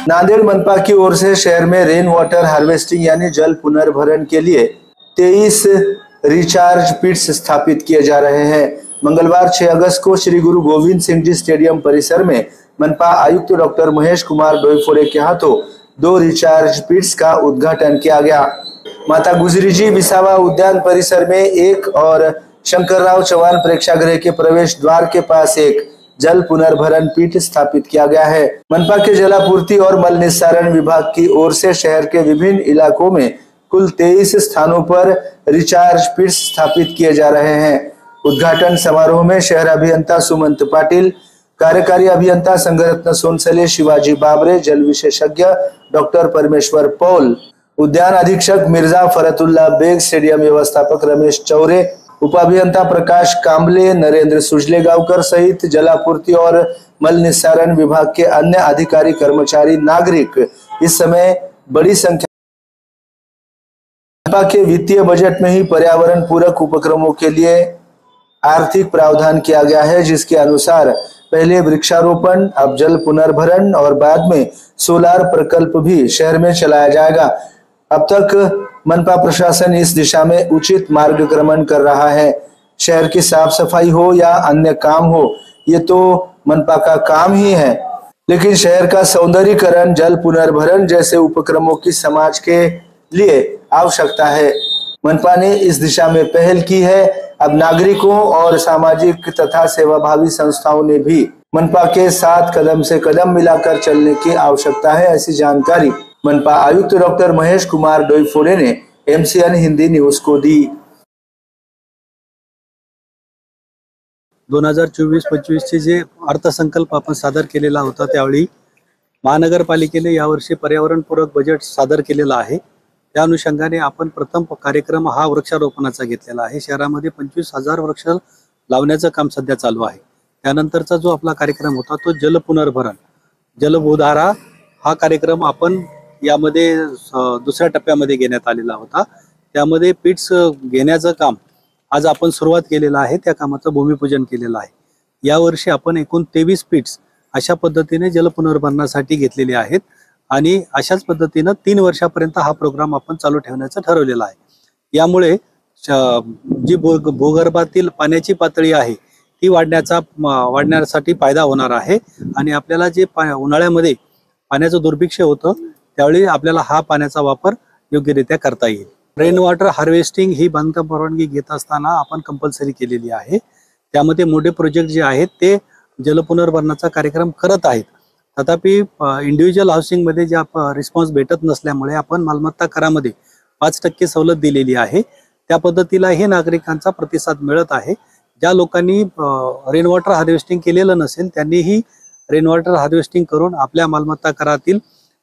नांदेड़ मनपा की ओर से शहर में रेन वाटर हार्वेस्टिंग यानी जल पुनर्भरण के लिए 23 रिचार्ज पिट्स स्थापित किए जा रहे हैं। मंगलवार 6 अगस्त को श्री गुरु गोविंद सिंह जी स्टेडियम परिसर में मनपा आयुक्त डॉक्टर महेश कुमार डोईफोरे के हाथों 2 रिचार्ज पिट्स का उद्घाटन किया गया। माता गुजरी जी विसावा उद्यान परिसर में एक और शंकरराव चौहान प्रेक्षागृह के प्रवेश द्वार के पास एक जल पुनर्भरण पीठ स्थापित किया गया है। मनपा के जलापूर्ति और मल निस्सारण विभाग की ओर से शहर के विभिन्न इलाकों में कुल 23 स्थानों पर रिचार्ज पीठ स्थापित किए जा रहे हैं। उद्घाटन समारोह में शहर अभियंता सुमंत पाटिल, कार्यकारी अभियंता संघरत्न सोनसले, शिवाजी बाबरे, जल विशेषज्ञ डॉक्टर परमेश्वर पौल, उद्यान अधीक्षक मिर्जा फरतुल्ला बेग, स्टेडियम व्यवस्थापक रमेश चौरे, उपाभियंता प्रकाश कांबले, नरेंद्र सुजलेगांवकर सहित जलापूर्ति और मल निस्सारण विभाग के अन्य अधिकारी, कर्मचारी, नागरिक इस समय बड़ी संख्या मनपा के वित्तीय बजट में ही पर्यावरण पूरक उपक्रमों के लिए आर्थिक प्रावधान किया गया है, जिसके अनुसार पहले वृक्षारोपण, अब जल पुनर्भरण और बाद में सोलार प्रकल्प भी शहर में चलाया जाएगा। अब तक मनपा प्रशासन इस दिशा में उचित मार्गक्रमण कर रहा है। शहर की साफ सफाई हो या अन्य काम हो, ये तो मनपा का काम ही है, लेकिन शहर का सौंदर्यीकरण, जल पुनर्भरण जैसे उपक्रमों की समाज के लिए आवश्यकता है। मनपा ने इस दिशा में पहल की है। अब नागरिकों और सामाजिक तथा सेवाभावी संस्थाओं ने भी मनपा के साथ कदम से कदम मिलाकर चलने की आवश्यकता है, ऐसी जानकारी मनपा आयुक्त डॉक्टर महेश कुमार डोईफोरे ने MCN हिंदी न्यूज को दी। 2024-25 जे अर्थसंकल्प आपण सादर केलेला होता, त्यावेळी महानगरपालिकेने यावर्षी पर्यावरणपूरक बजेट सादर केलेला आहे। त्या अनुषंगाने आपण प्रथम कार्यक्रम हा वृक्षारोपणाचा घेतलेला आहे। शहरामध्ये 25,000 वृक्ष लावण्याचं काम सध्या चालू आहे। त्यानंतरचा जो आपला कार्यक्रम होता तो जल पुनर्भरण, जलभूधारा हा कार्यक्रम आपण यामध्ये दुसऱ्या टप्प्यामध्ये घेण्यात आलेला होता। त्यामध्ये पिट्स घेण्याचं काम आज आपण सुरुवात केलेलं आहे। त्या कामाचं भूमिपूजन केलेलं आहे। यावर्षी आपण एकूण 23 पिट्स अशा पद्धतीने जल पुनर्भरणासाठी घेतलेले आहेत आणि अशाच पद्धतीने 3 वर्षापर्यंत हा प्रोग्राम आपण चालू ठेवण्याचं ठरवलेलं आहे। यामुळे जी भूगर्भातील पाण्याची पातळी आहे ती वाढण्यासाठी फायदा होणार आहे आणि आपल्याला जे उन्हाळ्यामध्ये पाण्याचं दुर्भिक्ष होतं त्यावेळी आपल्याला हा पाण्याचा वापर योग्यरित्या करता येईल। रेन वॉटर हार्वेस्टिंग ही बांधकाम परवानगी घेत असताना आपण कंपल्सरी केलेली आहे। त्यामध्ये मोठे प्रोजेक्ट जे आहेत ते जल पुनर्भरणाचा कार्यक्रम करत आहेत। तथापि इंडिव्हिज्युअल हाऊसिंग मध्ये जे रिस्पॉन्स भेटत नसल्यामुळे आपण मालमत्ता करामध्ये 5% सवलत दिलेली आहे। त्या पद्धतीलाही नागरिकांचा प्रतिसाद मिळत आहे। ज्या लोकांनी रेन वॉटर हार्वेस्टिंग केलेलं नसेल त्यांनीही रेन वॉटर हार्वेस्टिंग करून आपल्या मालमत्ता करातील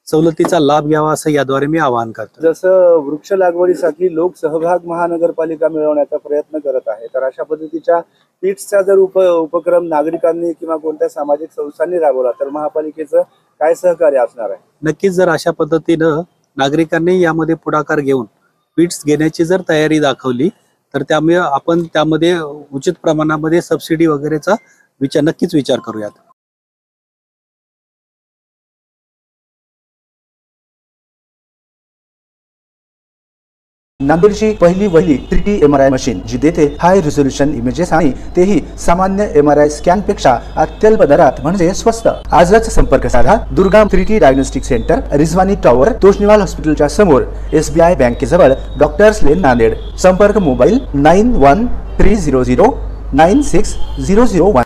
सवलतीचा लाभ घ्यावा असं याद्वारे मी आवाहन करतो। जसं वृक्ष लागवडीसाठी लोक सहभाग महानगरपालिका मिळवण्याचा प्रयत्न करत आहे, तर अशा पद्धतीच्या पिट्सचा जर उपक्रम नागरिकांनी किंवा कोणत्या सामाजिक संस्थांनी राबवला तर महापालिकेचं काय सहकार्य असणार आहे? नक्कीच जर अशा पद्धतीनं नागरिकांनी यामध्ये पुढाकार घेऊन पिट्स घेण्याची जर तयारी दाखवली तर त्यामुळे आपण त्यामध्ये उचित प्रमाणामध्ये सबसिडी वगैरेचा नक्कीच विचार करूयात। नांदेडची पहिली वहिली 3D MRI मशीन जी देते हाय रिझोल्यूशन इमेजेस आणि तेही सामान्य MRI स्कॅन पेक्षा अत्यल्प दरात म्हणजे स्वस्त। आजच संपर्क साधा। Durga 3D diagnostic centre, Rizwani tower, Toshniwal हॉस्पिटलच्या समोर, SBI बँकेजवळ, डॉक्टर्स लेन, नांदेड। संपर्क मोबाईल 9130096001।